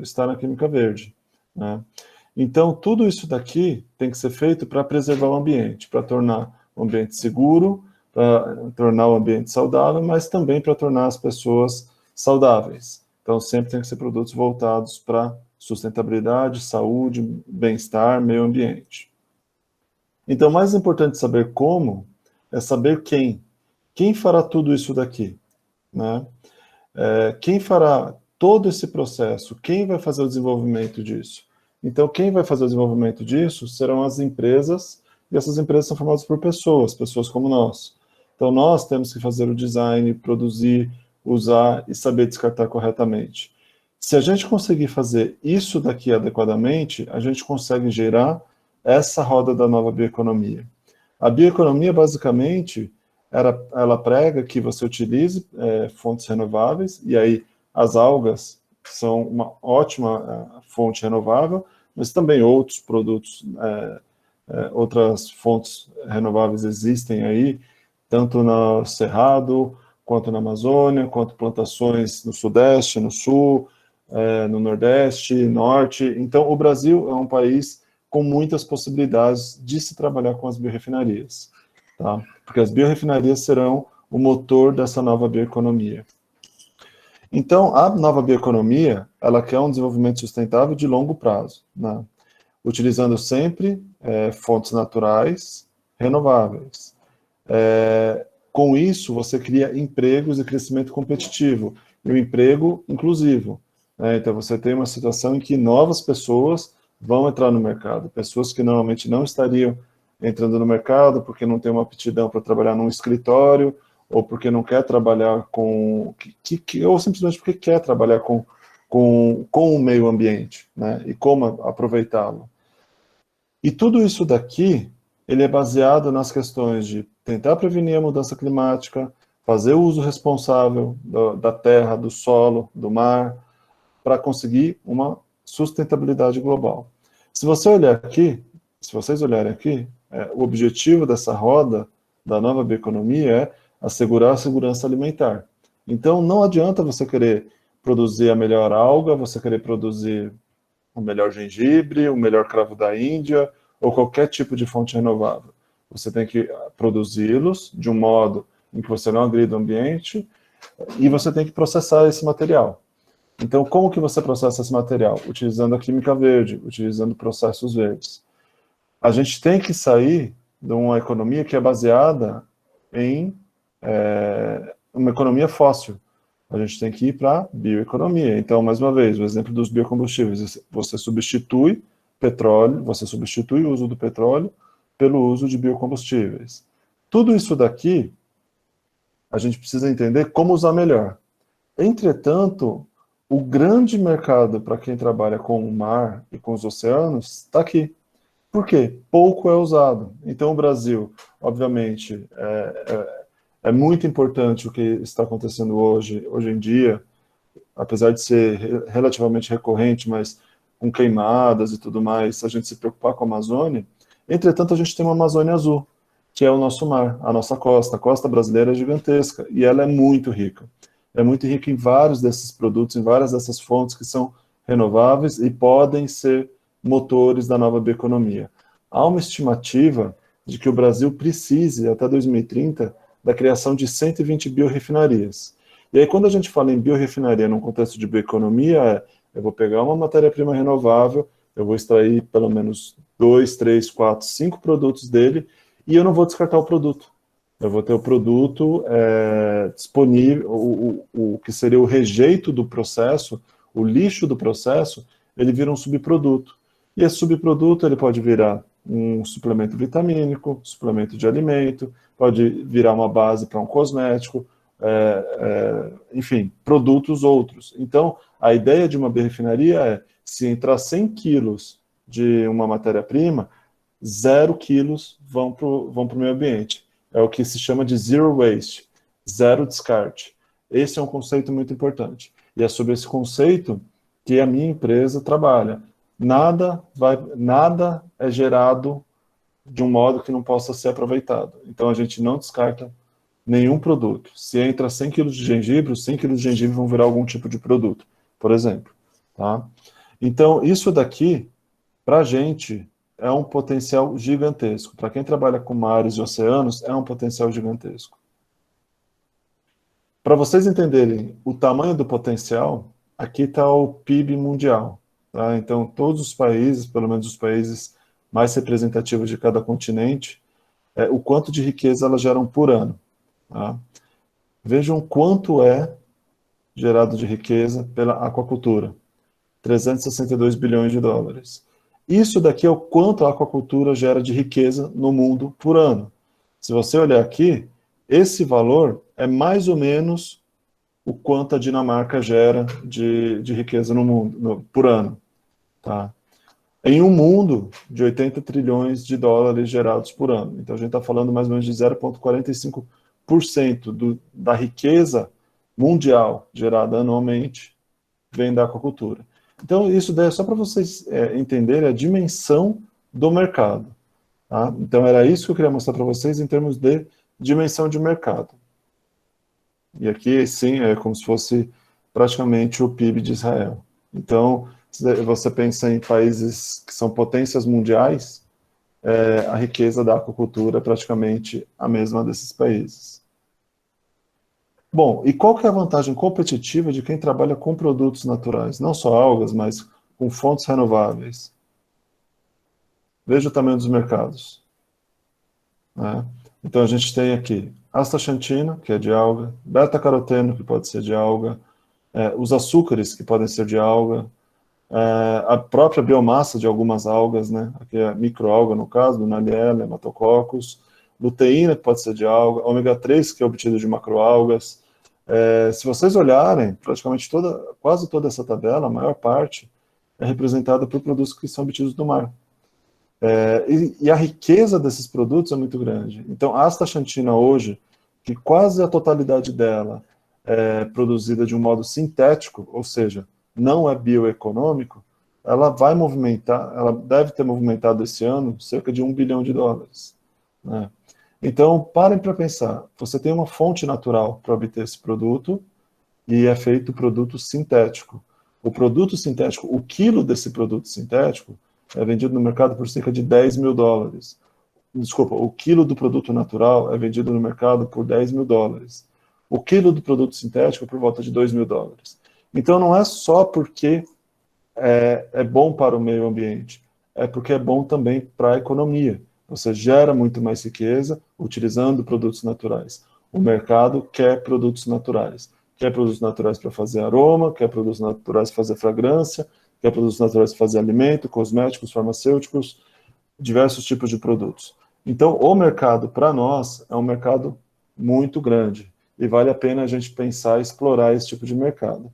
está na Química Verde, né? Então, tudo isso daqui tem que ser feito para preservar o ambiente, para tornar o ambiente seguro, para tornar o ambiente saudável, mas também para tornar as pessoas saudáveis. Então, sempre tem que ser produtos voltados para sustentabilidade, saúde, bem-estar, meio ambiente. Então, mais importante saber como é saber quem. Quem fará tudo isso daqui, né? Quem fará todo esse processo? Quem vai fazer o desenvolvimento disso? Então, quem vai fazer o desenvolvimento disso serão as empresas, e essas empresas são formadas por pessoas, pessoas como nós. Então, nós temos que fazer o design, produzir, usar e saber descartar corretamente. Se a gente conseguir fazer isso daqui adequadamente, a gente consegue gerar essa roda da nova bioeconomia. A bioeconomia, basicamente, ela prega que você utilize fontes renováveis, e aí as algas são uma ótima fonte renovável, mas também outros produtos, outras fontes renováveis existem aí, tanto no Cerrado, quanto na Amazônia, quanto plantações no Sudeste, no Sul, no Nordeste, Norte. Então, o Brasil é um país com muitas possibilidades de se trabalhar com as biorefinarias, tá? Porque as biorefinarias serão o motor dessa nova bioeconomia. Então, a nova bioeconomia, ela quer um desenvolvimento sustentável de longo prazo, né? Utilizando sempre fontes naturais renováveis. Com isso, você cria empregos e crescimento competitivo, e um emprego inclusivo, né? Então, você tem uma situação em que novas pessoas vão entrar no mercado, pessoas que normalmente não estariam entrando no mercado porque não tem uma aptidão para trabalhar num escritório, ou porque não quer trabalhar com... ou simplesmente porque quer trabalhar com o meio ambiente, né? E como aproveitá-lo. E tudo isso daqui, ele é baseado nas questões de tentar prevenir a mudança climática, fazer o uso responsável da terra, do solo, do mar, para conseguir uma sustentabilidade global. Se você olhar aqui, se vocês olharem aqui, o objetivo dessa roda da nova bioeconomia é assegurar a segurança alimentar. Então, não adianta você querer produzir a melhor alga, você querer produzir o melhor gengibre, o melhor cravo da Índia, ou qualquer tipo de fonte renovável. Você tem que produzi-los de um modo em que você não agrida o ambiente, e você tem que processar esse material. Então, como que você processa esse material? Utilizando a química verde, utilizando processos verdes. A gente tem que sair de uma economia que é baseada em uma economia fóssil. A gente tem que ir para a bioeconomia. Então, mais uma vez, o exemplo dos biocombustíveis. Você substitui petróleo, você substitui o uso do petróleo pelo uso de biocombustíveis. Tudo isso daqui, a gente precisa entender como usar melhor. Entretanto, o grande mercado para quem trabalha com o mar e com os oceanos está aqui. Por quê? Pouco é usado. Então, o Brasil, obviamente, é muito importante o que está acontecendo hoje em dia, apesar de ser relativamente recorrente, mas com queimadas e tudo mais, a gente se preocupar com a Amazônia. Entretanto, a gente tem uma Amazônia azul, que é o nosso mar, a nossa costa. A costa brasileira é gigantesca e ela é muito rica. É muito rica em vários desses produtos, em várias dessas fontes que são renováveis e podem ser motores da nova bioeconomia. Há uma estimativa de que o Brasil precise, até 2030, da criação de 120 biorefinarias. E aí, quando a gente fala em biorefinaria num contexto de bioeconomia, eu vou pegar uma matéria-prima renovável, eu vou extrair pelo menos 2, 3, 4, 5 produtos dele, e eu não vou descartar o produto. Eu vou ter o produto disponível, o que seria o rejeito do processo, o lixo do processo, ele vira um subproduto. E esse subproduto ele pode virar um suplemento vitamínico, suplemento de alimento, pode virar uma base para um cosmético, enfim, produtos outros. Então, a ideia de uma biorefinaria é, se entrar 100 quilos de uma matéria-prima, 0 quilos vão para o meio ambiente. É o que se chama de zero waste, zero descarte. Esse é um conceito muito importante. E é sobre esse conceito que a minha empresa trabalha. Nada é gerado de um modo que não possa ser aproveitado. Então, a gente não descarta nenhum produto. Se entra 100 kg de gengibre, os 100 kg de gengibre vão virar algum tipo de produto, por exemplo. tá? Então, isso daqui, para a gente, é um potencial gigantesco. Para quem trabalha com mares e oceanos, é um potencial gigantesco. Para vocês entenderem o tamanho do potencial, aqui está o PIB mundial, tá? Então, todos os países, pelo menos os países mais representativos de cada continente, o quanto de riqueza elas geram por ano, tá? Vejam quanto é gerado de riqueza pela aquacultura. 362 bilhões de dólares. Isso daqui é o quanto a aquacultura gera de riqueza no mundo por ano. Se você olhar aqui, esse valor é mais ou menos o quanto a Dinamarca gera de riqueza no mundo, por ano. Tá? Em um mundo de 80 trilhões de dólares gerados por ano. Então a gente está falando mais ou menos de 0,45% da riqueza mundial gerada anualmente vem da aquacultura. Então, isso daí é só para vocês entenderem a dimensão do mercado. Tá? Então, era isso que eu queria mostrar para vocês em termos de dimensão de mercado. E aqui, sim, é como se fosse praticamente o PIB de Israel. Então, se você pensa em países que são potências mundiais, a riqueza da aquacultura é praticamente a mesma desses países. Bom, e qual que é a vantagem competitiva de quem trabalha com produtos naturais? Não só algas, mas com fontes renováveis. Veja o tamanho dos mercados. Né? Então a gente tem aqui astaxantina, que é de alga, beta-caroteno, que pode ser de alga, os açúcares, que podem ser de alga, a própria biomassa de algumas algas, né? Aqui é a microalga, no caso, do Naliella, hematococcus, luteína, que pode ser de alga, ômega 3, que é obtido de macroalgas. Se vocês olharem, praticamente quase toda essa tabela, a maior parte, é representada por produtos que são obtidos do mar. E a riqueza desses produtos é muito grande. Então, a astaxantina hoje, que quase a totalidade dela é produzida de um modo sintético, ou seja, não é bioeconômico, ela deve ter movimentado esse ano cerca de 1 bilhão de dólares. Né? Então, parem para pensar, você tem uma fonte natural para obter esse produto e é feito produto sintético. O produto sintético, o quilo desse produto sintético é vendido no mercado por cerca de 10 mil dólares. Desculpa, o quilo do produto natural é vendido no mercado por 10 mil dólares. O quilo do produto sintético é por volta de 2 mil dólares. Então, não é só porque é bom para o meio ambiente, é porque é bom também para a economia. Você gera muito mais riqueza utilizando produtos naturais. O mercado quer produtos naturais. Quer produtos naturais para fazer aroma, quer produtos naturais para fazer fragrância, quer produtos naturais para fazer alimento, cosméticos, farmacêuticos, diversos tipos de produtos. Então, o mercado, para nós, é um mercado muito grande. E vale a pena a gente pensar e explorar esse tipo de mercado.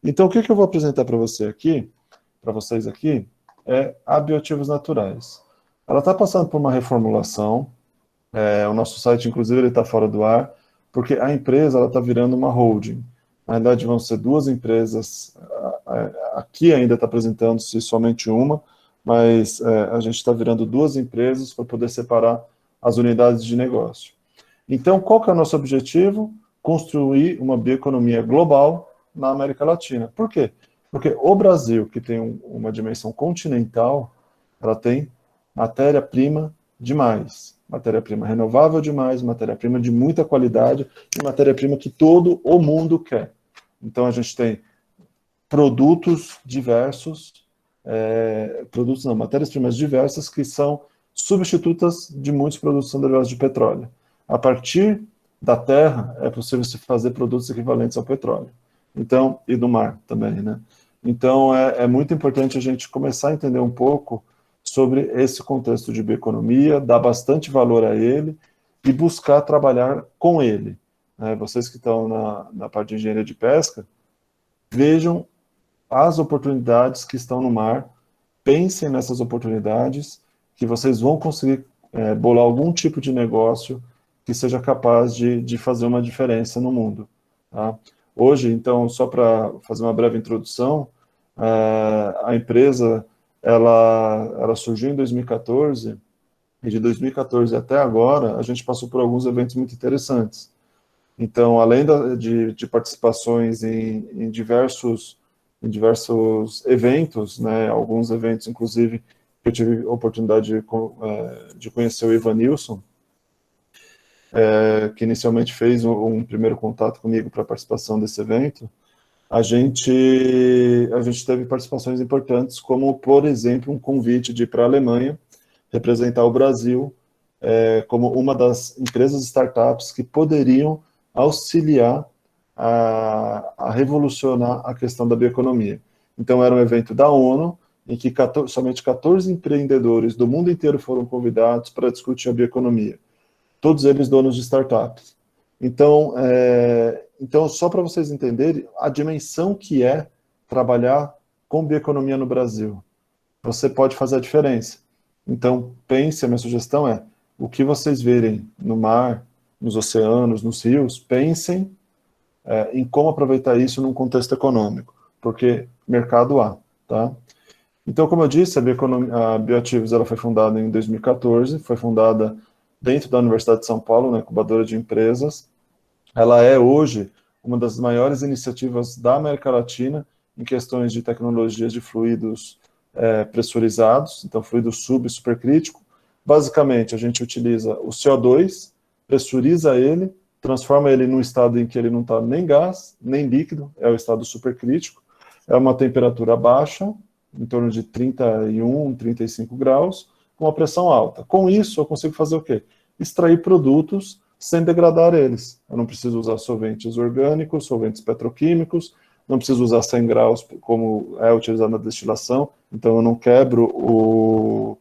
Então, o que eu vou apresentar para vocês aqui, é a Bioativos Naturais. Ela está passando por uma reformulação, o nosso site, inclusive, ele está fora do ar, porque a empresa está virando uma holding. Na verdade, vão ser duas empresas, aqui ainda está apresentando-se somente uma, mas a gente está virando duas empresas para poder separar as unidades de negócio. Então, qual que é o nosso objetivo? Construir uma bioeconomia global na América Latina. Por quê? Porque o Brasil, que tem uma dimensão continental, ela tem matéria-prima demais, matéria-prima renovável demais, matéria-prima de muita qualidade e matéria-prima que todo o mundo quer. Então a gente tem produtos diversos, matérias-primas diversas que são substitutas de muitos produtos que são derivados de petróleo. A partir da terra é possível se fazer produtos equivalentes ao petróleo. Então, e do mar também, né? Então, é muito importante a gente começar a entender um pouco sobre esse contexto de bioeconomia, dar bastante valor a ele e buscar trabalhar com ele. Vocês que estão na parte de engenharia de pesca, vejam as oportunidades que estão no mar, pensem nessas oportunidades, que vocês vão conseguir bolar algum tipo de negócio que seja capaz de fazer uma diferença no mundo. Tá? Hoje, então, só para fazer uma breve introdução, a empresa ela surgiu em 2014, e de 2014 até agora, a gente passou por alguns eventos muito interessantes. Então, além de participações em diversos em diversos eventos, né, alguns eventos, inclusive, que eu tive a oportunidade de conhecer o Ivanilson, que inicialmente fez um primeiro contato comigo para a participação desse evento. A gente teve participações importantes, como, por exemplo, um convite de ir para a Alemanha, representar o Brasil como uma das empresas startups que poderiam auxiliar a revolucionar a questão da bioeconomia. Então, era um evento da ONU, em que somente 14 empreendedores do mundo inteiro foram convidados para discutir a bioeconomia. Todos eles donos de startups. Então, só para vocês entenderem a dimensão que é trabalhar com bioeconomia no Brasil. Você pode fazer a diferença. Então, pense, a minha sugestão é, o que vocês verem no mar, nos oceanos, nos rios, pensem em como aproveitar isso num contexto econômico, porque mercado há, tá? Então, como eu disse, a Bioativos ela foi fundada em 2014, foi fundada dentro da Universidade de São Paulo, né, incubadora de empresas. Ela é hoje uma das maiores iniciativas da América Latina em questões de tecnologias de fluidos pressurizados, então fluido sub e supercrítico. Basicamente, a gente utiliza o CO2, pressuriza ele, transforma ele num estado em que ele não está nem gás, nem líquido, é o estado supercrítico, é uma temperatura baixa, em torno de 31, 35 graus, com uma pressão alta. Com isso, eu consigo fazer o quê? Extrair produtos sem degradar eles. Eu não preciso usar solventes orgânicos, solventes petroquímicos, não preciso usar 100 graus como é utilizado na destilação, então eu não quebro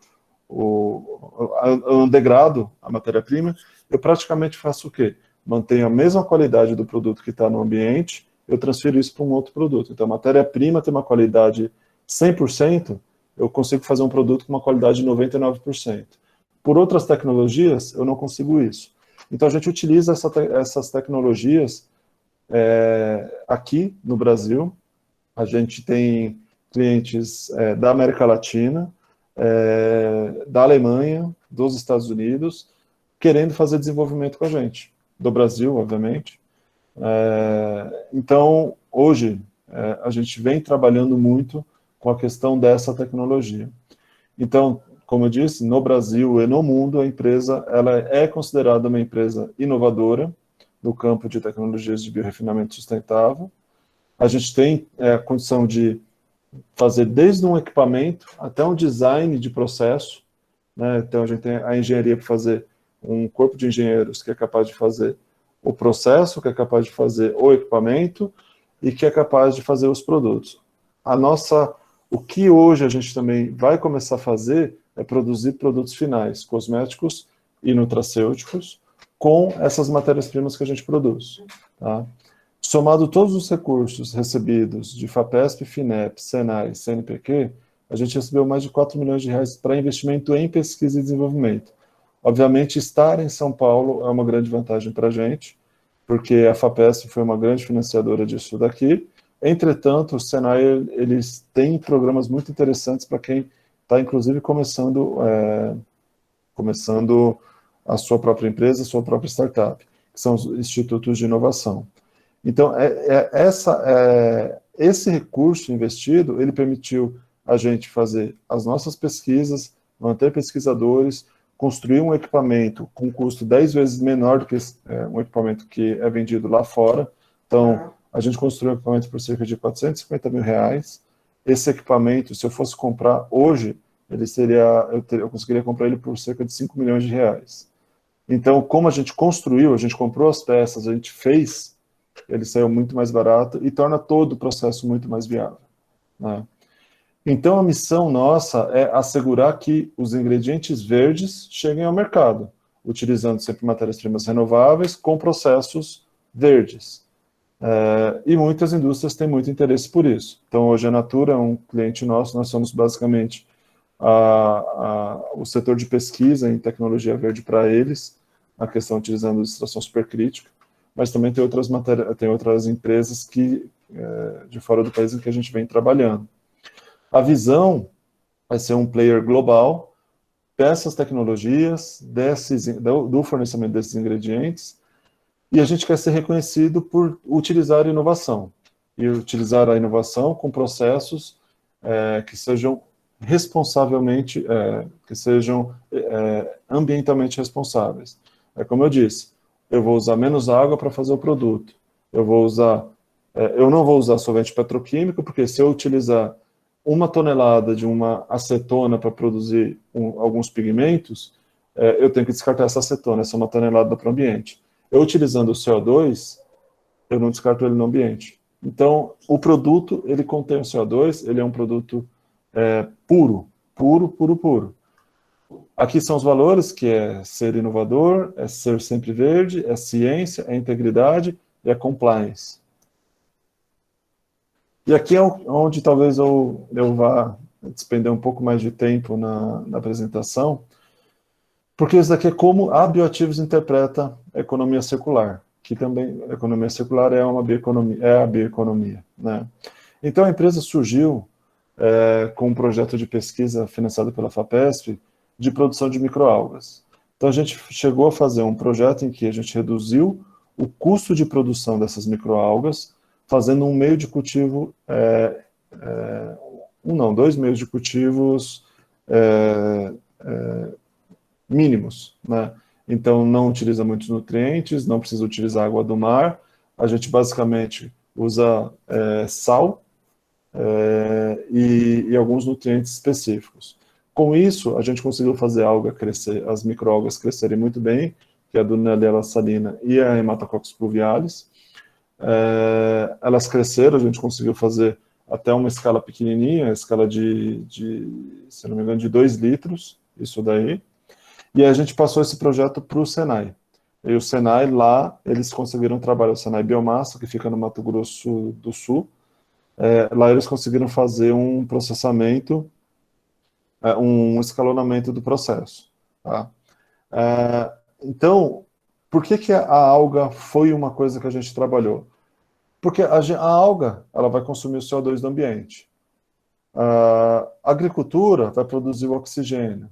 eu não degrado a matéria-prima, eu praticamente faço o quê? Mantenho a mesma qualidade do produto que está no ambiente, eu transfiro isso para um outro produto. Então a matéria-prima tem uma qualidade 100%, eu consigo fazer um produto com uma qualidade de 99%. Por outras tecnologias, eu não consigo isso. Então, a gente utiliza essas tecnologias aqui no Brasil. A gente tem clientes da América Latina, da Alemanha, dos Estados Unidos, querendo fazer desenvolvimento com a gente. Do Brasil, obviamente. Então, hoje, a gente vem trabalhando muito com a questão dessa tecnologia. Então, como eu disse, no Brasil e no mundo, a empresa ela é considerada uma empresa inovadora no campo de tecnologias de biorefinamento sustentável. A gente tem a condição de fazer desde um equipamento até um design de processo, né? Então, a gente tem a engenharia para fazer um corpo de engenheiros que é capaz de fazer o processo, que é capaz de fazer o equipamento e que é capaz de fazer os produtos. O que hoje a gente também vai começar a fazer é produzir produtos finais, cosméticos e nutracêuticos, com essas matérias-primas que a gente produz. Tá? Somado todos os recursos recebidos de FAPESP, FINEP, SENAI, CNPq, a gente recebeu mais de 4 milhões de reais para investimento em pesquisa e desenvolvimento. Obviamente, estar em São Paulo é uma grande vantagem para a gente, porque a FAPESP foi uma grande financiadora disso daqui. Entretanto, o Senai, eles têm programas muito interessantes para quem está, inclusive, começando a sua própria empresa, a sua própria startup, que são os institutos de inovação. Então, esse recurso investido, ele permitiu a gente fazer as nossas pesquisas, manter pesquisadores, construir um equipamento com custo 10 vezes menor do que um equipamento que é vendido lá fora. Então, a gente construiu um equipamento por cerca de R$450 mil. Esse equipamento, se eu fosse comprar hoje, eu conseguiria comprar ele por cerca de 5 milhões de reais. Então, como a gente construiu, a gente comprou as peças, a gente fez, ele saiu muito mais barato e torna todo o processo muito mais viável, né? Então, a missão nossa é assegurar que os ingredientes verdes cheguem ao mercado, utilizando sempre matérias-primas renováveis com processos verdes. E muitas indústrias têm muito interesse por isso. Então, hoje a Natura é um cliente nosso, nós somos basicamente o setor de pesquisa em tecnologia verde para eles, a questão utilizando extração supercrítica, mas também tem outras empresas de fora do país em que a gente vem trabalhando. A visão ser um player global dessas tecnologias, do fornecimento desses ingredientes, e a gente quer ser reconhecido por utilizar inovação. e utilizar a inovação com processos que sejam responsavelmente, que sejam ambientalmente responsáveis. É como eu disse, eu vou usar menos água para fazer o produto. Eu não vou usar solvente petroquímico, porque se eu utilizar 1 tonelada de uma acetona para produzir alguns pigmentos, eu tenho que descartar essa acetona, essa 1 tonelada para o ambiente. Eu utilizando o CO2, eu não descarto ele no ambiente. Então, o produto, ele contém o CO2, ele é um produto puro, puro, puro, puro. Aqui são os valores, que é ser inovador, é ser sempre verde, é ciência, é integridade e é compliance. E aqui é onde talvez eu vá despender um pouco mais de tempo na apresentação, porque isso daqui é como a Bioativos interpreta a economia circular, que também a economia circular é a bioeconomia, né? Então a empresa surgiu com um projeto de pesquisa financiado pela FAPESP de produção de microalgas. Então a gente chegou a fazer um projeto em que a gente reduziu o custo de produção dessas microalgas, fazendo um meio de cultivo, dois meios de cultivos mínimos, né? Então não utiliza muitos nutrientes, não precisa utilizar água do mar, a gente basicamente usa sal e alguns nutrientes específicos. Com isso, a gente conseguiu fazer a alga crescer, as microalgas crescerem muito bem, que é a Dunaliella salina e a Hematococcus pluvialis. Elas cresceram, a gente conseguiu fazer até uma escala pequenininha, escala se não me engano, de 2 litros, isso daí. E a gente passou esse projeto para o Senai. E o Senai lá, eles conseguiram trabalhar, o Senai Biomassa, que fica no Mato Grosso do Sul. Lá eles conseguiram fazer um processamento, um escalonamento do processo. Tá? Então, por que a alga foi uma coisa que a gente trabalhou? Porque a alga, ela vai consumir o CO2 do ambiente. A agricultura vai produzir o oxigênio.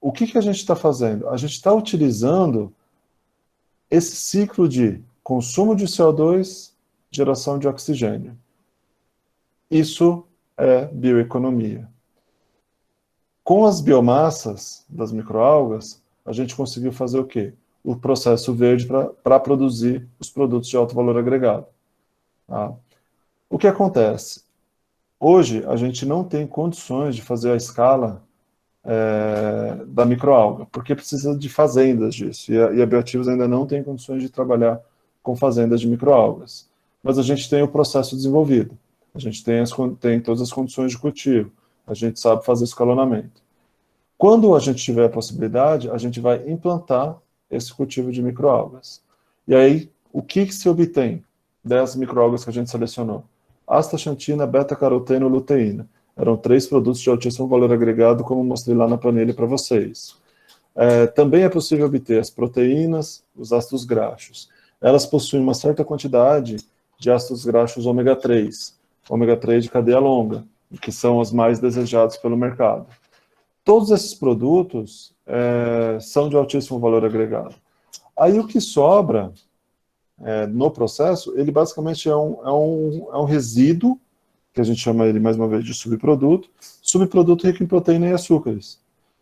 O que a gente está fazendo? A gente está utilizando esse ciclo de consumo de CO2, geração de oxigênio. Isso é bioeconomia. Com as biomassas das microalgas, a gente conseguiu fazer o quê? O processo verde para produzir os produtos de alto valor agregado. Tá? O que acontece? Hoje, a gente não tem condições de fazer a escala da microalga, porque precisa de fazendas disso, e a Bioativos ainda não tem condições de trabalhar com fazendas de microalgas. Mas a gente tem o processo desenvolvido, a gente tem todas as condições de cultivo, a gente sabe fazer escalonamento. Quando a gente tiver a possibilidade, a gente vai implantar esse cultivo de microalgas. E aí, o que se obtém das microalgas que a gente selecionou? Astaxantina, beta-caroteno, luteína. Eram 3 produtos de altíssimo valor agregado, como mostrei lá na planilha para vocês. Também é possível obter as proteínas, os ácidos graxos. Elas possuem uma certa quantidade de ácidos graxos ômega 3 de cadeia longa, que são os mais desejados pelo mercado. Todos esses produtos são de altíssimo valor agregado. Aí o que sobra no processo, ele basicamente é um resíduo, que a gente chama ele mais uma vez de subproduto rico em proteína e açúcares,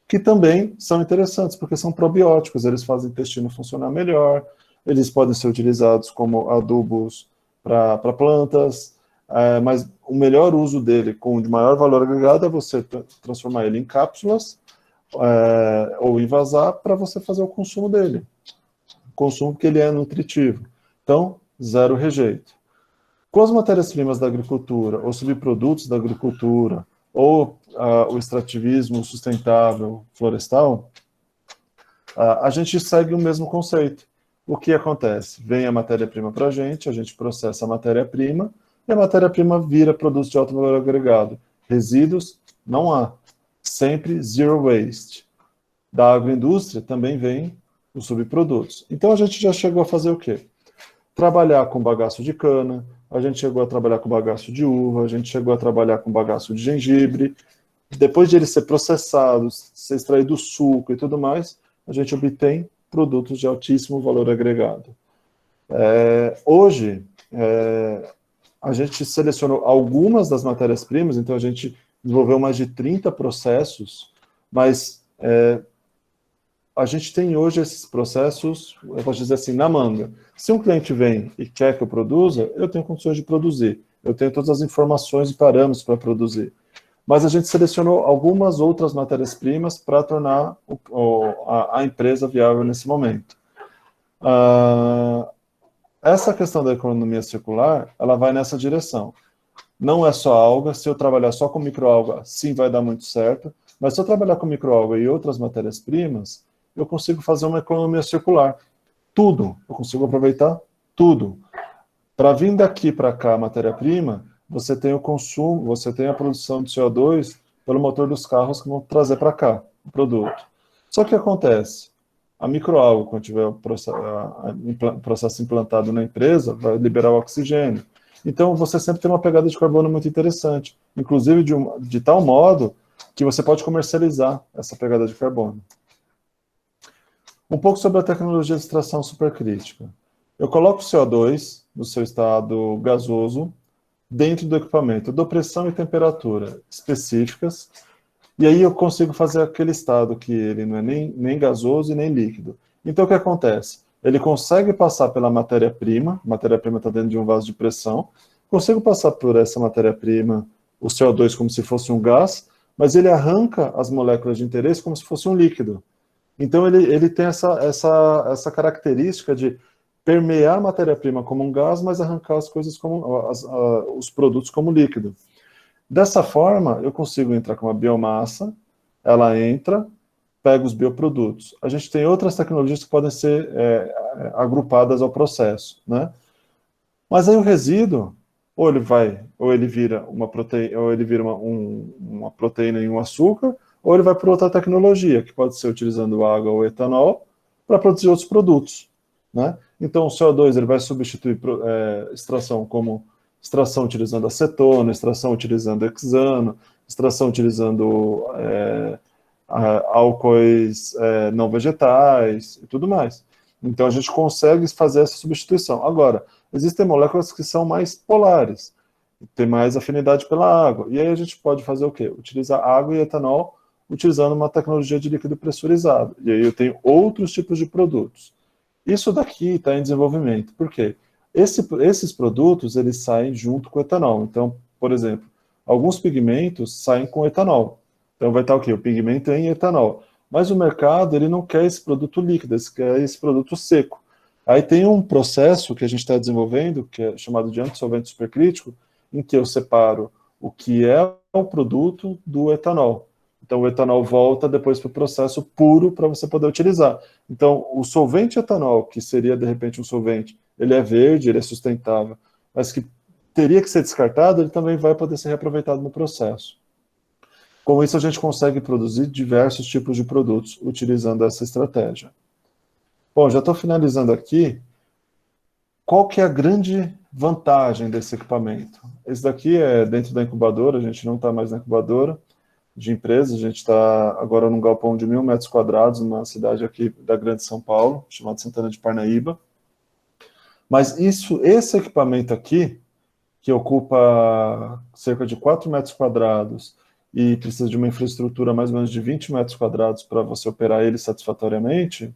que também são interessantes, porque são probióticos, eles fazem o intestino funcionar melhor, eles podem ser utilizados como adubos para plantas, mas o melhor uso dele, com de maior valor agregado, é você transformar ele em cápsulas ou envasar para você fazer o consumo dele. Consumo porque ele é nutritivo. Então, zero rejeito. Com as matérias-primas da agricultura, ou subprodutos da agricultura, ou o extrativismo sustentável florestal, a gente segue o mesmo conceito. O que acontece? Vem a matéria-prima para a gente processa a matéria-prima, e a matéria-prima vira produto de alto valor agregado. Resíduos, não há. Sempre zero waste. Da agroindústria também vem os subprodutos. Então a gente já chegou a fazer o quê? Trabalhar com bagaço de cana, a gente chegou a trabalhar com bagaço de uva, a gente chegou a trabalhar com bagaço de gengibre. Depois de ele ser processado, ser extraído do suco e tudo mais, a gente obtém produtos de altíssimo valor agregado. Hoje, a gente selecionou algumas das matérias-primas, então a gente desenvolveu mais de 30 processos, mas a gente tem hoje esses processos, eu posso dizer assim, na manga. Se um cliente vem e quer que eu produza, eu tenho condições de produzir. Eu tenho todas as informações e parâmetros para produzir. Mas a gente selecionou algumas outras matérias-primas para tornar a empresa viável nesse momento. Essa questão da economia circular, ela vai nessa direção. Não é só alga, se eu trabalhar só com microalga, sim, vai dar muito certo, mas se eu trabalhar com microalga e outras matérias-primas, eu consigo fazer uma economia circular. Tudo, eu consigo aproveitar tudo. Para vir daqui para cá a matéria-prima, você tem o consumo, você tem a produção de CO2 pelo motor dos carros que vão trazer para cá o produto. Só que o que acontece? A microalga, quando tiver o processo implantado na empresa, vai liberar o oxigênio. Então, você sempre tem uma pegada de carbono muito interessante, inclusive de tal modo que você pode comercializar essa pegada de carbono. Um pouco sobre a tecnologia de extração supercrítica. Eu coloco o CO2 no seu estado gasoso dentro do equipamento. Eu dou pressão e temperatura específicas, e aí eu consigo fazer aquele estado que ele não é nem gasoso e nem líquido. Então, o que acontece? Ele consegue passar pela matéria-prima está dentro de um vaso de pressão, consigo passar por essa matéria-prima, o CO2 como se fosse um gás, mas ele arranca as moléculas de interesse como se fosse um líquido. Então, ele tem essa característica de permear a matéria-prima como um gás, mas arrancar as coisas como os produtos como líquido. Dessa forma, eu consigo entrar com uma biomassa, ela entra, pega os bioprodutos. A gente tem outras tecnologias que podem ser agrupadas ao processo, né? Mas aí o resíduo, ou ele vira uma proteína e um açúcar, ou ele vai para outra tecnologia, que pode ser utilizando água ou etanol, para produzir outros produtos, né? Então, o CO2 ele vai substituir extração como extração utilizando acetona, extração utilizando hexano, extração utilizando álcoois não vegetais e tudo mais. Então, a gente consegue fazer essa substituição. Agora, existem moléculas que são mais polares, tem mais afinidade pela água. E aí a gente pode fazer o quê? Utilizar água e etanol utilizando uma tecnologia de líquido pressurizado. E aí eu tenho outros tipos de produtos. Isso daqui está em desenvolvimento. Por quê? Esses produtos, eles saem junto com o etanol. Então, por exemplo, alguns pigmentos saem com etanol. Então vai estar o quê? O pigmento em etanol. Mas o mercado, ele não quer esse produto líquido, ele quer esse produto seco. Aí tem um processo que a gente está desenvolvendo, que é chamado de antidissolvente supercrítico, em que eu separo o que é o produto do etanol. Então, o etanol volta depois para o processo puro para você poder utilizar. Então, o solvente etanol, que seria, de repente, um solvente, ele é verde, ele é sustentável, mas que teria que ser descartado, ele também vai poder ser reaproveitado no processo. Com isso, a gente consegue produzir diversos tipos de produtos utilizando essa estratégia. Bom, já estou finalizando aqui. Qual que é a grande vantagem desse equipamento? Esse daqui é dentro da incubadora, a gente não está mais na incubadora de empresas, a gente está agora num galpão de 1.000 metros quadrados, numa cidade aqui da Grande São Paulo, chamada Santana de Parnaíba. Mas esse equipamento aqui, que ocupa cerca de 4 metros quadrados e precisa de uma infraestrutura mais ou menos de 20 metros quadrados para você operar ele satisfatoriamente,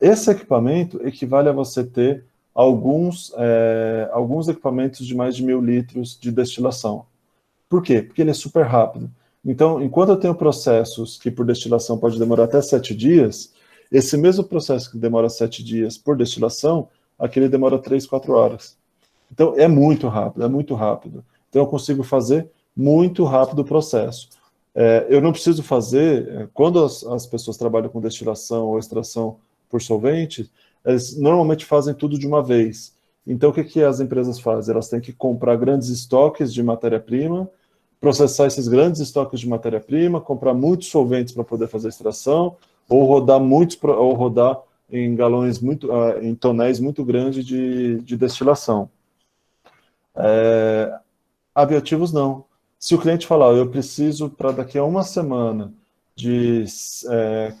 esse equipamento equivale a você ter alguns equipamentos de mais de 1.000 litros de destilação. Por quê? Porque ele é super rápido. Então, enquanto eu tenho processos que por destilação pode demorar até 7 dias, esse mesmo processo que demora 7 dias por destilação, aquele demora 3, 4 horas. Então, é muito rápido, é muito rápido. Então, eu consigo fazer muito rápido o processo. Eu não preciso fazer, quando as pessoas trabalham com destilação ou extração por solvente, eles normalmente fazem tudo de uma vez. Então, o que as empresas fazem? Elas têm que comprar grandes estoques de matéria-prima, processar esses grandes estoques de matéria-prima, comprar muitos solventes para poder fazer a extração, ou rodar em galões em tonéis muito grandes de destilação. Bioativos não. Se o cliente falar, eu preciso para daqui a uma semana de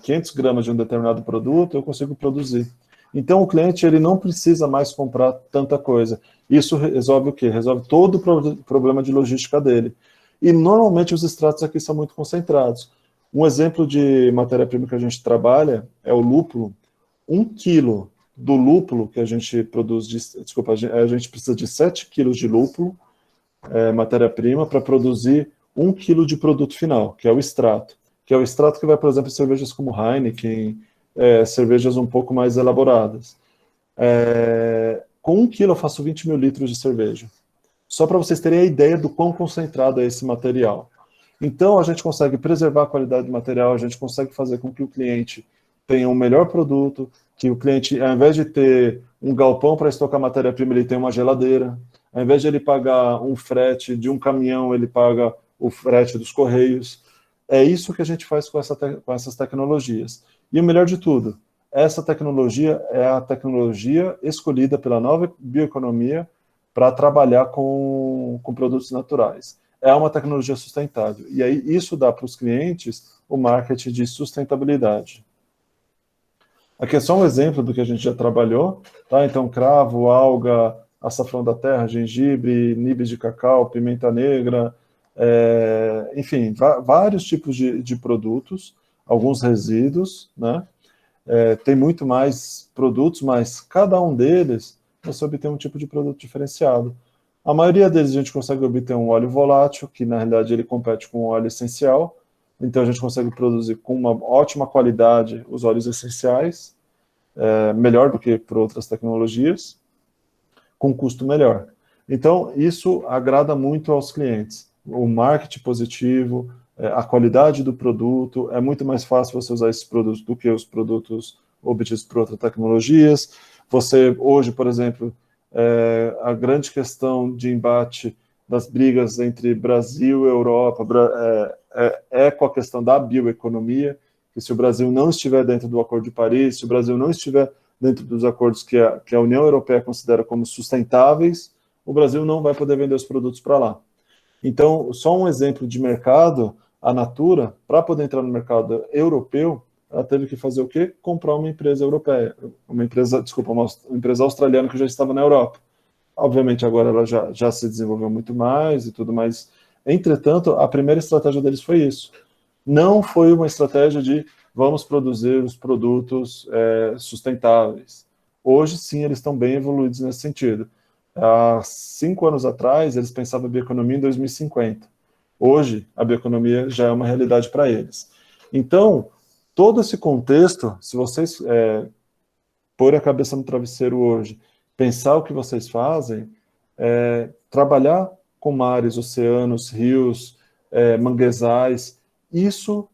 500 gramas de um determinado produto, eu consigo produzir. Então, o cliente ele não precisa mais comprar tanta coisa. Isso resolve o quê? Resolve todo o problema de logística dele. E, normalmente, os extratos aqui são muito concentrados. Um exemplo de matéria-prima que a gente trabalha é o lúpulo. 1 quilo do lúpulo que a gente produz, desculpa, a gente precisa de 7 quilos de lúpulo, matéria-prima, para produzir 1 quilo de produto final, que é o extrato. Que é o extrato que vai, por exemplo, em cervejas como Heineken, cervejas um pouco mais elaboradas. Com 1 quilo eu faço 20 mil litros de cerveja. Só para vocês terem a ideia do quão concentrado é esse material. Então, a gente consegue preservar a qualidade do material, a gente consegue fazer com que o cliente tenha um melhor produto, que o cliente, ao invés de ter um galpão para estocar matéria-prima, ele tem uma geladeira. Ao invés de ele pagar um frete de um caminhão, ele paga o frete dos correios. É isso que a gente faz com essas tecnologias. E o melhor de tudo, essa tecnologia é a tecnologia escolhida pela nova bioeconomia para trabalhar com produtos naturais. É uma tecnologia sustentável. E aí isso dá para os clientes o marketing de sustentabilidade. Aqui é só um exemplo do que a gente já trabalhou, tá? Então, cravo, alga, açafrão da terra, gengibre, nibs de cacau, pimenta negra, enfim, vários tipos de produtos, alguns resíduos, né? Tem muito mais produtos, mas cada um deles você obtém um tipo de produto diferenciado. A maioria deles a gente consegue obter um óleo volátil, que na realidade ele compete com o óleo essencial, então a gente consegue produzir com uma ótima qualidade os óleos essenciais, melhor do que por outras tecnologias, com custo melhor. Então, isso agrada muito aos clientes. O marketing positivo, a qualidade do produto, é muito mais fácil você usar esses produtos do que os produtos obtidos por outras tecnologias. Você, hoje, por exemplo, a grande questão de embate das brigas entre Brasil e Europa é com a questão da bioeconomia, que se o Brasil não estiver dentro do Acordo de Paris, se o Brasil não estiver dentro dos acordos que a União Europeia considera como sustentáveis, o Brasil não vai poder vender os produtos para lá. Então, só um exemplo de mercado, a Natura, para poder entrar no mercado europeu, ela teve que fazer o quê? Comprar uma empresa europeia, uma empresa australiana que já estava na Europa. Obviamente, agora ela já se desenvolveu muito mais e tudo mais. Entretanto, a primeira estratégia deles foi isso. Não foi uma estratégia de vamos produzir os produtos sustentáveis. Hoje, sim, eles estão bem evoluídos nesse sentido. Há 5 anos atrás, eles pensavam a bioeconomia em 2050. Hoje, a bioeconomia já é uma realidade para eles. Então, todo esse contexto, se vocês pôr a cabeça no travesseiro hoje, pensar o que vocês fazem, trabalhar com mares, oceanos, rios, manguezais, isso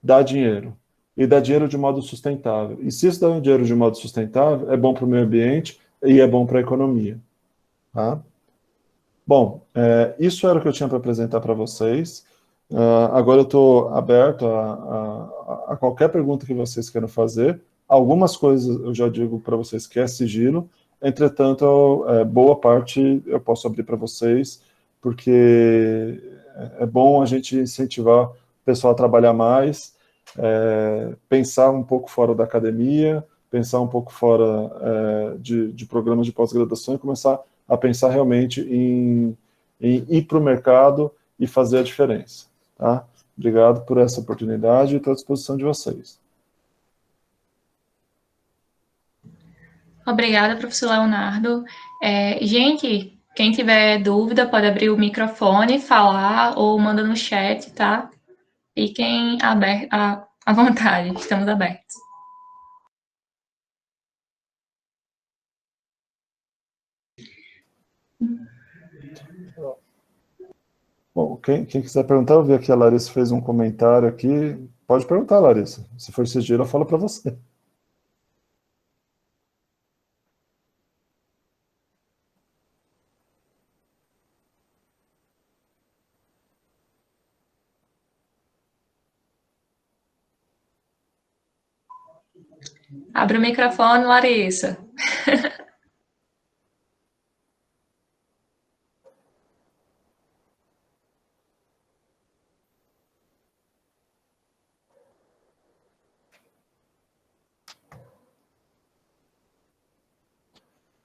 dá dinheiro. E dá dinheiro de modo sustentável. E se isso dá dinheiro de modo sustentável, é bom para o meio ambiente e é bom para a economia. Tá? Bom, isso era o que eu tinha para apresentar para vocês. Agora eu estou aberto a qualquer pergunta que vocês queiram fazer. Algumas coisas eu já digo para vocês que é sigilo, entretanto, boa parte eu posso abrir para vocês, porque é bom a gente incentivar o pessoal a trabalhar mais, pensar um pouco fora da academia, pensar um pouco fora de programas de pós-graduação e começar a pensar realmente em ir para o mercado e fazer a diferença. Tá? Obrigado por essa oportunidade e estou à disposição de vocês. Obrigada, professor Leonardo. Gente, quem tiver dúvida pode abrir o microfone, falar ou manda no chat, tá? Fiquem à vontade, estamos abertos. Bom, quem quiser perguntar, eu vi aqui a Larissa fez um comentário aqui. Pode perguntar, Larissa. Se for sigilo, eu falo para você. Abre o microfone, Larissa.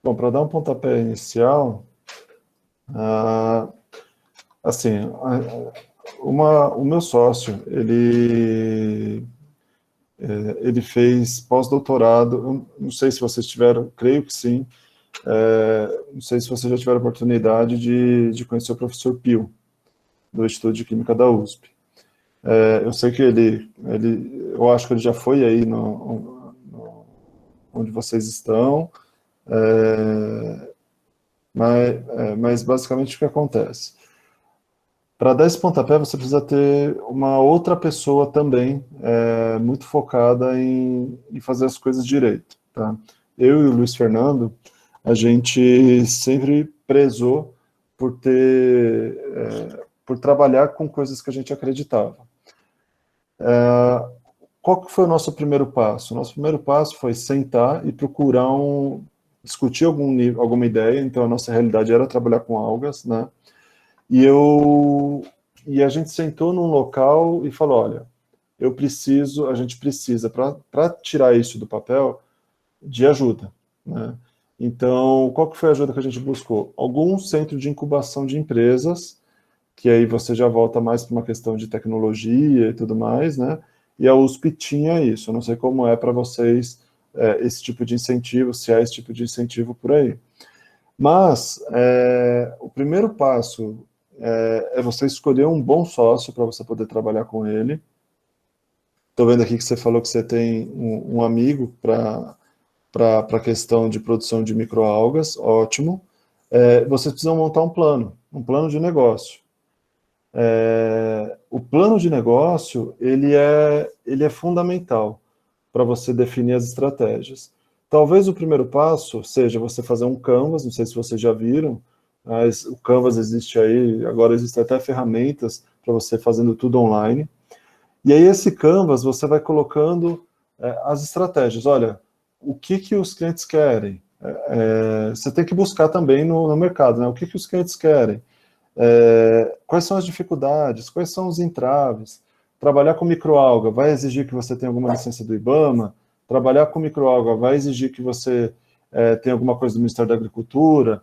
Bom, para dar um pontapé inicial, assim, o meu sócio, ele fez pós-doutorado, eu não sei se vocês tiveram, creio que sim, não sei se vocês já tiveram a oportunidade de conhecer o professor Pio, do Instituto de Química da USP. Eu sei que eu acho que ele já foi aí onde vocês estão, mas basicamente o que acontece? Para dar esse pontapé, você precisa ter uma outra pessoa também muito focada em fazer as coisas direito. Tá? Eu e o Luiz Fernando, a gente sempre prezou por trabalhar com coisas que a gente acreditava. Qual que foi o nosso primeiro passo? O nosso primeiro passo foi sentar e procurar discutir alguma ideia. Então, a nossa realidade era trabalhar com algas, né? E a gente sentou num local e falou, olha, a gente precisa, para tirar isso do papel, de ajuda, né? Então, qual que foi a ajuda que a gente buscou? Algum centro de incubação de empresas, que aí você já volta mais para uma questão de tecnologia e tudo mais, né? E a USP tinha isso. Eu não sei como é para vocês esse tipo de incentivo, se há esse tipo de incentivo por aí. Mas o primeiro passo é você escolher um bom sócio para você poder trabalhar com ele. Estou vendo aqui que você falou que você tem um amigo para a questão de produção de microalgas, ótimo. Vocês precisam montar um plano de negócio. O plano de negócio, ele é fundamental para você definir as estratégias. Talvez o primeiro passo seja você fazer um Canvas, não sei se vocês já viram, mas o Canvas existe aí, agora existem até ferramentas para você fazendo tudo online. E aí esse Canvas você vai colocando as estratégias. Olha, o que os clientes querem? Você tem que buscar também no mercado, né? O que os clientes querem? Quais são as dificuldades? Quais são os entraves? Trabalhar com microalga vai exigir que você tenha alguma licença do IBAMA? Trabalhar com microalga vai exigir que você tenha alguma coisa do Ministério da Agricultura?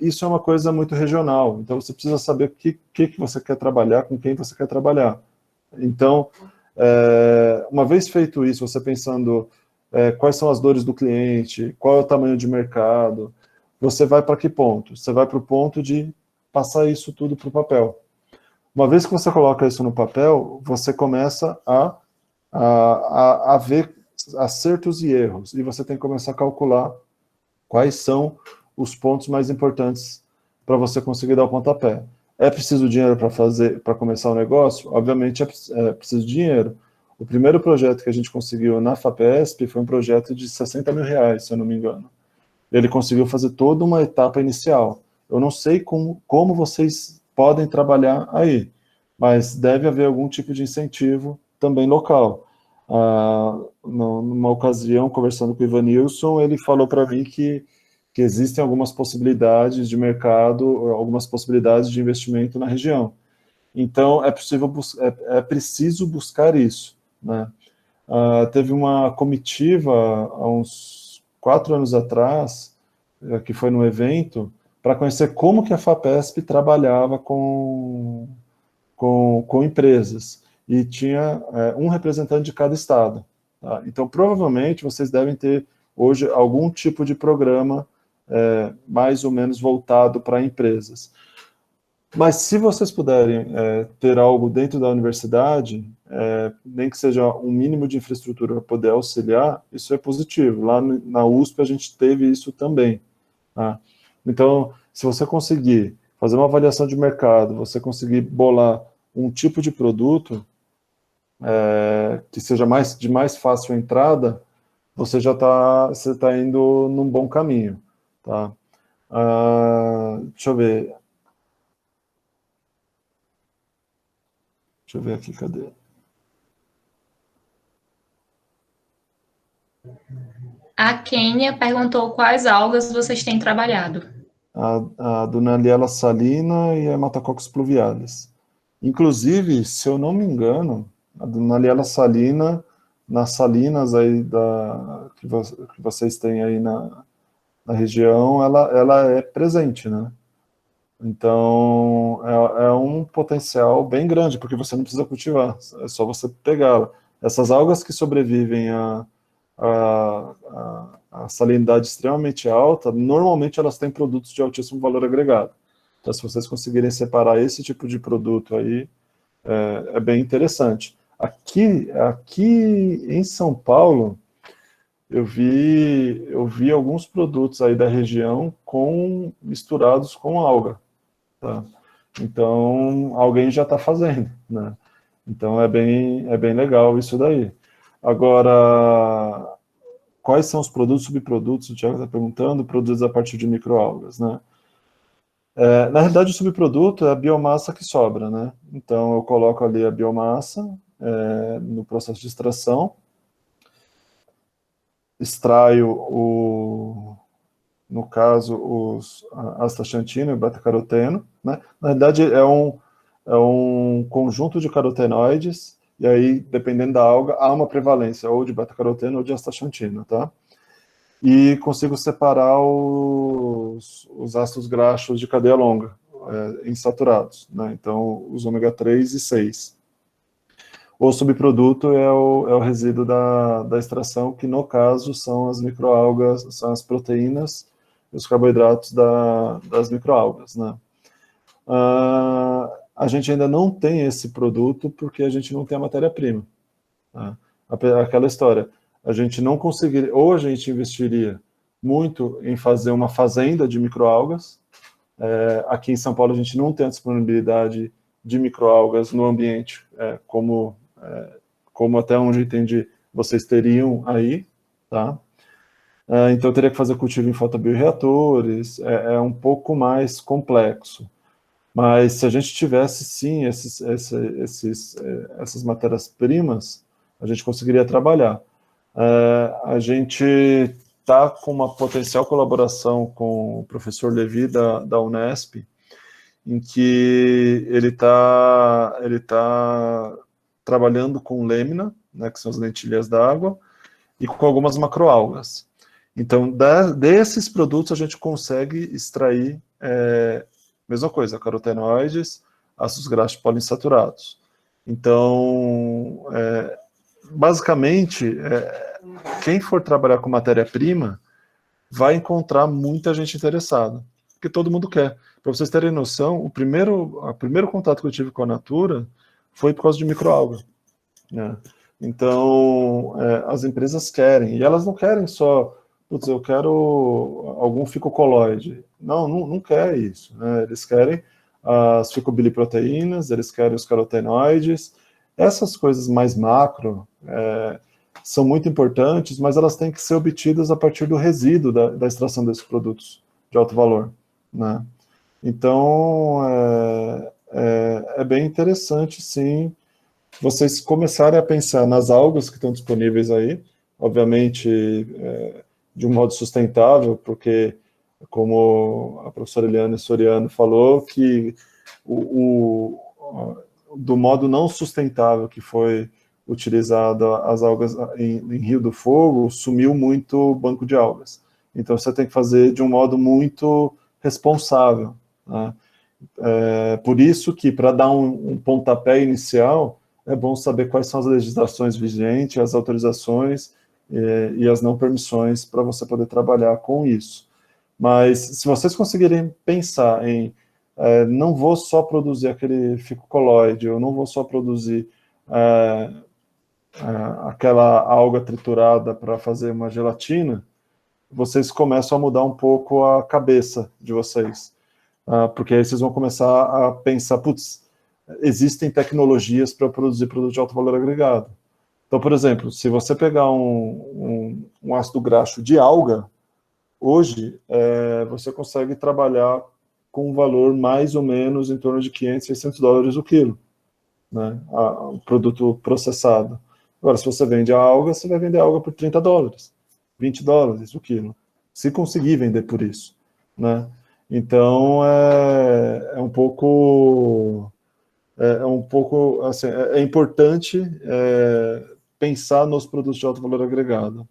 Isso é uma coisa muito regional, então você precisa saber o que você quer trabalhar, com quem você quer trabalhar. Então, uma vez feito isso, você pensando quais são as dores do cliente, qual é o tamanho de mercado, você vai para que ponto? Você vai para o ponto de passar isso tudo para o papel. Uma vez que você coloca isso no papel, você começa a ver acertos e erros, e você tem que começar a calcular quais são os pontos mais importantes para você conseguir dar o pontapé. É preciso dinheiro para começar o negócio? Obviamente é preciso dinheiro. O primeiro projeto que a gente conseguiu na FAPESP foi um projeto de 60 mil reais, se eu não me engano. Ele conseguiu fazer toda uma etapa inicial. Eu não sei como vocês podem trabalhar aí, mas deve haver algum tipo de incentivo também local. Numa ocasião, conversando com o Ivanilson, ele falou para mim que existem algumas possibilidades de mercado, algumas possibilidades de investimento na região. Então, é preciso buscar isso, né? Teve uma comitiva, há uns 4 anos atrás, que foi no evento, para conhecer como que a FAPESP trabalhava com empresas. E tinha um representante de cada estado. Tá? Então, provavelmente, vocês devem ter hoje algum tipo de programa mais ou menos voltado para empresas. Mas se vocês puderem ter algo dentro da universidade, nem que seja um mínimo de infraestrutura para poder auxiliar, isso é positivo. Lá na USP a gente teve isso também. Tá? Então, se você conseguir fazer uma avaliação de mercado, você conseguir bolar um tipo de produto que seja de mais fácil entrada, você já está indo num bom caminho. Tá? Deixa eu ver. Deixa eu ver aqui, cadê? A Kênia perguntou quais algas vocês têm trabalhado. A Dunaliella salina e a Hematococcus pluvialis. Inclusive, se eu não me engano, a Dunaliella salina, nas salinas aí que vocês têm aí na região, ela é presente, né? Então, é um potencial bem grande, porque você não precisa cultivar, é só você pegá-la. Essas algas que sobrevivem a salinidade extremamente alta, normalmente elas têm produtos de altíssimo valor agregado. Então, se vocês conseguirem separar esse tipo de produto aí, é bem interessante. Aqui em São Paulo, eu vi alguns produtos aí da região misturados com alga, tá? Então, alguém já está fazendo, né? Então, é bem legal isso daí. Agora, quais são os produtos, subprodutos, o Thiago está perguntando, produzidos a partir de microalgas, né? Na realidade, o subproduto é a biomassa que sobra, né? Então, eu coloco ali a biomassa no processo de extração, extraio, no caso, a astaxantina e o beta-caroteno, né? Na realidade, é um conjunto de carotenoides, e aí, dependendo da alga, há uma prevalência ou de beta-caroteno ou de astaxantina, tá? E consigo separar os ácidos graxos de cadeia longa, insaturados, né? Então, os ômega 3 e 6. O subproduto é o resíduo da extração, que no caso são as microalgas, são as proteínas e os carboidratos das microalgas, né? A gente ainda não tem esse produto porque a gente não tem a matéria-prima, né? Aquela história, a gente não conseguiria, ou a gente investiria muito em fazer uma fazenda de microalgas. Aqui em São Paulo a gente não tem a disponibilidade de microalgas no ambiente, como até onde eu entendi vocês teriam aí, tá? Então eu teria que fazer cultivo em fotobioreatores, é um pouco mais complexo. Mas se a gente tivesse, sim, essas matérias-primas, a gente conseguiria trabalhar. A gente está com uma potencial colaboração com o professor Levi da Unesp, em que ele tá trabalhando com lêmina, né, que são as lentilhas d'água, e com algumas macroalgas. Então, desses produtos a gente consegue extrair, mesma coisa, carotenoides, ácidos graxos poliinsaturados. Então, basicamente, quem for trabalhar com matéria-prima vai encontrar muita gente interessada, porque todo mundo quer. Para vocês terem noção, o primeiro contato que eu tive com a Natura foi por causa de microalga, né? Então, as empresas querem, e elas não querem só, putz, eu quero algum ficocoloide. Não quer isso, né? Eles querem as ficobiliproteínas, eles querem os carotenoides, essas coisas mais macro, são muito importantes, mas elas têm que ser obtidas a partir do resíduo da extração desses produtos de alto valor, né? Então, é bem interessante, sim, vocês começarem a pensar nas algas que estão disponíveis aí, obviamente, de um modo sustentável, porque, como a professora Eliane Soriano falou, que do modo não sustentável que foi utilizado as algas em Rio do Fogo, sumiu muito o banco de algas. Então, você tem que fazer de um modo muito responsável, né? Por isso que, para dar um pontapé inicial, é bom saber quais são as legislações vigentes, as autorizações e as não permissões para você poder trabalhar com isso. Mas, se vocês conseguirem pensar em não vou só produzir aquele ficocoloide, eu não vou só produzir aquela alga triturada para fazer uma gelatina, vocês começam a mudar um pouco a cabeça de vocês. Porque aí vocês vão começar a pensar, putz, existem tecnologias para produzir produto de alto valor agregado. Então, por exemplo, se você pegar um ácido graxo de alga, hoje você consegue trabalhar com um valor mais ou menos em torno de 500, 600 dólares o quilo, né, o produto processado. Agora, se você vende a alga, você vai vender a alga por 30 dólares, 20 dólares o quilo, se conseguir vender por isso, né? Então, um pouco assim, é importante pensar nos produtos de alto valor agregado.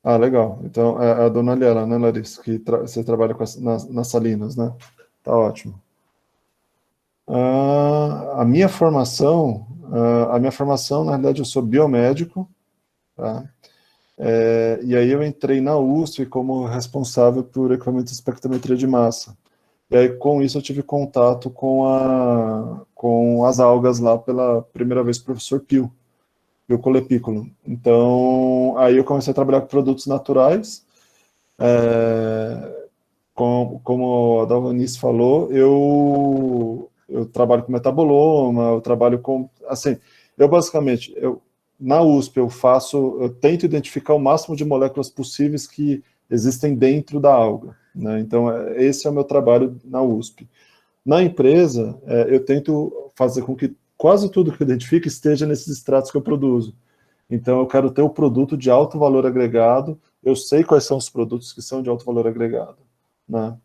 Ah, legal. Então, é a dona Liela, né, Larissa, que você trabalha com nas salinas, né? Tá ótimo. A minha formação, na realidade, eu sou biomédico, tá? E aí eu entrei na USP como responsável por equipamento de espectrometria de massa. E aí, com isso, eu tive contato com as algas lá pela primeira vez com o professor Pio Colepícolo. Então, aí eu comecei a trabalhar com produtos naturais. Como a Dalvanice falou, eu trabalho com metaboloma, eu trabalho com, assim, eu basicamente, na USP eu tento identificar o máximo de moléculas possíveis que existem dentro da alga, né? Então, esse é o meu trabalho na USP. Na empresa, eu tento fazer com que quase tudo que eu identifique esteja nesses extratos que eu produzo. Então, eu quero ter o produto de alto valor agregado, eu sei quais são os produtos que são de alto valor agregado, né?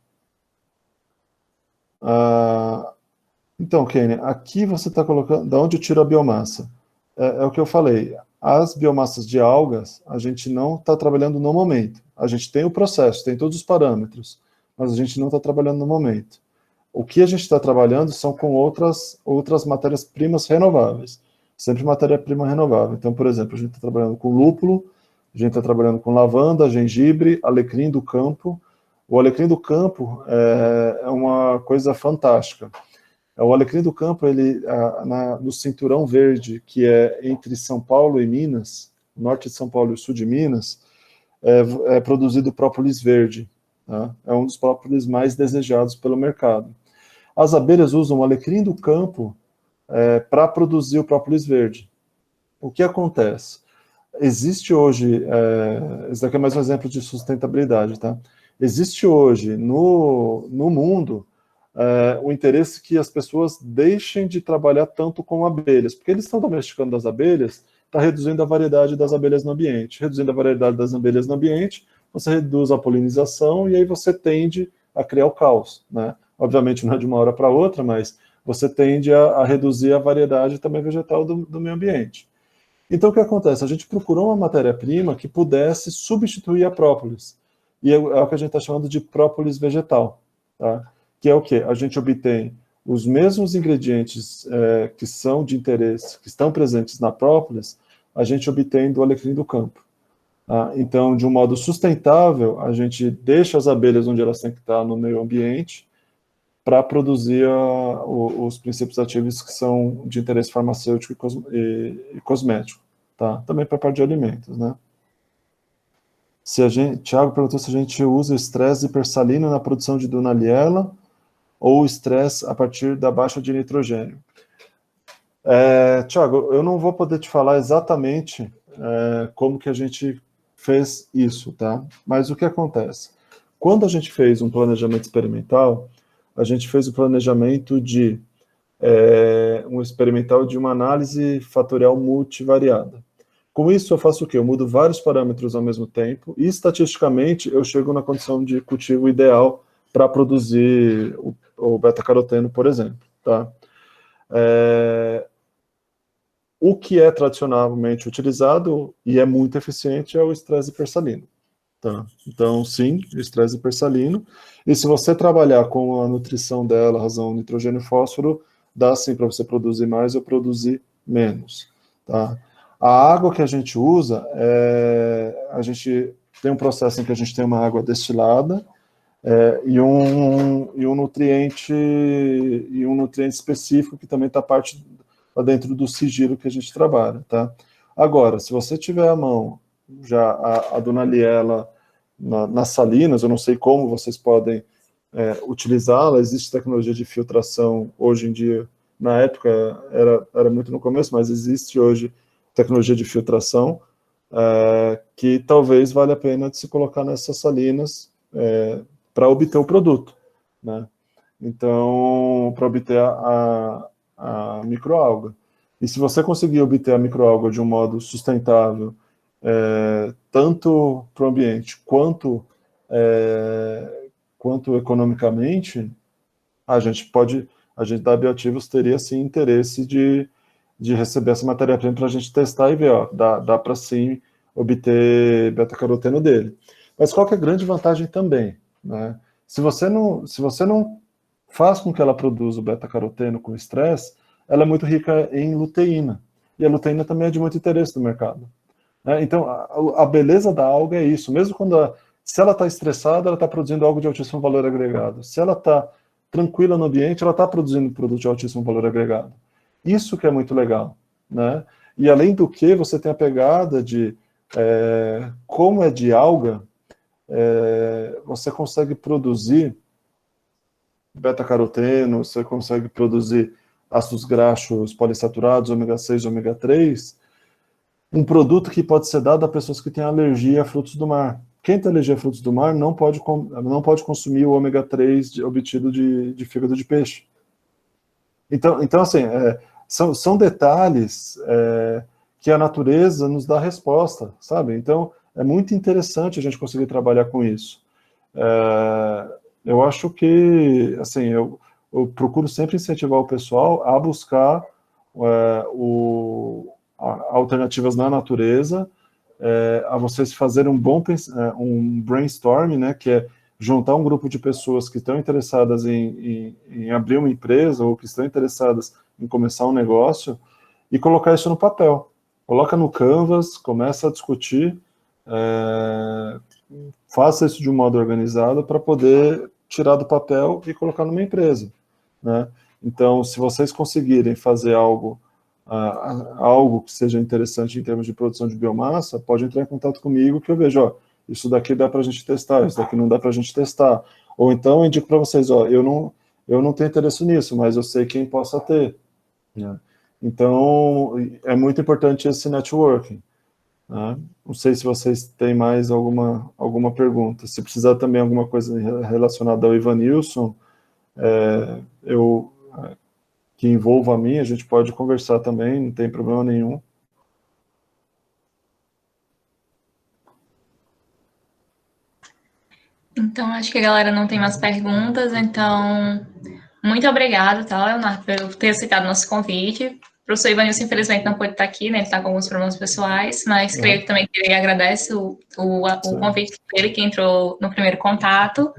Ah, então, Kenny, aqui você está colocando, da onde eu tiro a biomassa? É o que eu falei, as biomassas de algas, a gente não está trabalhando no momento. A gente tem o processo, tem todos os parâmetros, mas a gente não está trabalhando no momento. O que a gente está trabalhando são com outras matérias-primas renováveis. Sempre matéria-prima renovável. Então, por exemplo, a gente está trabalhando com lúpulo, a gente está trabalhando com lavanda, gengibre, alecrim do campo. O alecrim do campo é uma coisa fantástica. O alecrim do campo, ele, no cinturão verde, que é entre São Paulo e Minas, norte de São Paulo e sul de Minas, é produzido própolis verde. Tá? É um dos própolis mais desejados pelo mercado. As abelhas usam o alecrim do campo para produzir o própolis verde. O que acontece? Existe hoje, esse daqui é mais um exemplo de sustentabilidade, tá? Existe hoje no mundo o interesse que as pessoas deixem de trabalhar tanto com abelhas, porque eles estão domesticando as abelhas, está reduzindo a variedade das abelhas no ambiente. Reduzindo a variedade das abelhas no ambiente, você reduz a polinização e aí você tende a criar o caos, né? Obviamente não é de uma hora para outra, mas você tende a reduzir a variedade também vegetal do meio ambiente. Então, o que acontece? A gente procurou uma matéria-prima que pudesse substituir a própolis. E é o que a gente está chamando de própolis vegetal. Tá? Que é o quê? A gente obtém os mesmos ingredientes que são de interesse, que estão presentes na própolis, a gente obtém do alecrim do campo. Tá? Então, de um modo sustentável, a gente deixa as abelhas onde elas têm que estar no meio ambiente para produzir os princípios ativos que são de interesse farmacêutico e cosmético, tá? Também para a parte de alimentos, né? Tiago perguntou se a gente usa o estresse hipersalino na produção de Dunaliella ou o estresse a partir da baixa de nitrogênio. Tiago, eu não vou poder te falar exatamente como que a gente fez isso, tá? Mas o que acontece? Quando a gente fez um planejamento experimental, a gente fez o planejamento de um experimental de uma análise fatorial multivariada. Com isso, eu faço o quê? Eu mudo vários parâmetros ao mesmo tempo e, estatisticamente, eu chego na condição de cultivo ideal para produzir o beta-caroteno, por exemplo. Tá? O que é tradicionalmente utilizado e é muito eficiente é o estresse hipersalino. Tá? Então, sim, estresse hipersalino. E se você trabalhar com a nutrição dela, razão nitrogênio e fósforo, dá sim para você produzir mais ou produzir menos. Tá? A água que a gente usa, a gente tem um processo em que a gente tem uma água destilada e um nutriente específico que também está dentro do sigilo que a gente trabalha. Tá? Agora, se você tiver à mão já a dona Liela nas salinas, eu não sei como vocês podem utilizá-la, existe tecnologia de filtração hoje em dia, na época era muito no começo, mas existe hoje tecnologia de filtração que talvez valha a pena de se colocar nessas salinas para obter o produto, né? Então, para obter a microalga. E se você conseguir obter a microalga de um modo sustentável, tanto para o ambiente quanto economicamente, a gente da Bioativos teria sim interesse de receber essa matéria-prima para a gente testar e ver, ó, dá para sim obter beta-caroteno dele. Mas qual que é a grande vantagem também, né? Se você não faz com que ela produza o beta-caroteno com estresse, ela é muito rica em luteína. E a luteína também é de muito interesse no mercado. Então, a beleza da alga é isso. Mesmo quando se ela está estressada, ela está produzindo algo de altíssimo valor agregado. Se ela está tranquila no ambiente, ela está produzindo produto de altíssimo valor agregado. Isso que é muito legal, né? E além do que, você tem a pegada de, como é de alga, você consegue produzir beta-caroteno, você consegue produzir ácidos graxos poliinsaturados, ômega 6 e ômega 3, um produto que pode ser dado a pessoas que têm alergia a frutos do mar. Quem tem alergia a frutos do mar não pode consumir o ômega 3 obtido de fígado de peixe. Então assim, são detalhes que a natureza nos dá resposta, sabe? Então, é muito interessante a gente conseguir trabalhar com isso. Eu acho que, assim, eu procuro sempre incentivar o pessoal a buscar alternativas na natureza, a vocês fazerem um brainstorm, né, que é juntar um grupo de pessoas que estão interessadas em abrir uma empresa ou que estão interessadas em começar um negócio e colocar isso no papel. Coloca no Canvas, começa a discutir, faça isso de um modo organizado para poder tirar do papel e colocar numa empresa, né? Então, se vocês conseguirem fazer algo que seja interessante em termos de produção de biomassa, pode entrar em contato comigo que eu vejo, ó, isso daqui dá para a gente testar, isso daqui não dá para a gente testar. Ou então eu indico para vocês, ó, eu não tenho interesse nisso, mas eu sei quem possa ter, né? Então, é muito importante esse networking, né? Não sei se vocês têm mais alguma pergunta. Se precisar também alguma coisa relacionada ao Ivanilson, que envolva a mim, a gente pode conversar também, não tem problema nenhum. Então, acho que a galera não tem mais perguntas, então, muito obrigada, tá, Leonardo, por ter aceitado o nosso convite. O professor Ivanilson, infelizmente, não pôde estar aqui, né, ele está com alguns problemas pessoais, mas creio que também que ele agradece o convite dele, que entrou no primeiro contato,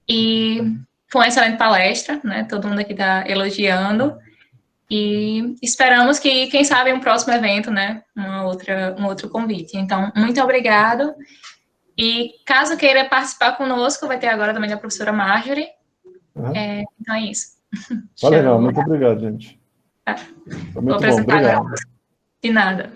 e foi uma excelente palestra, né, todo mundo aqui está elogiando, e esperamos que, quem sabe, um próximo evento, né, um outro convite. Então, muito obrigado. E caso queira participar conosco, vai ter agora também a professora Marjorie. Então é isso. Tá legal, muito obrigado, gente. Tá. Foi muito bom, obrigado. De nada.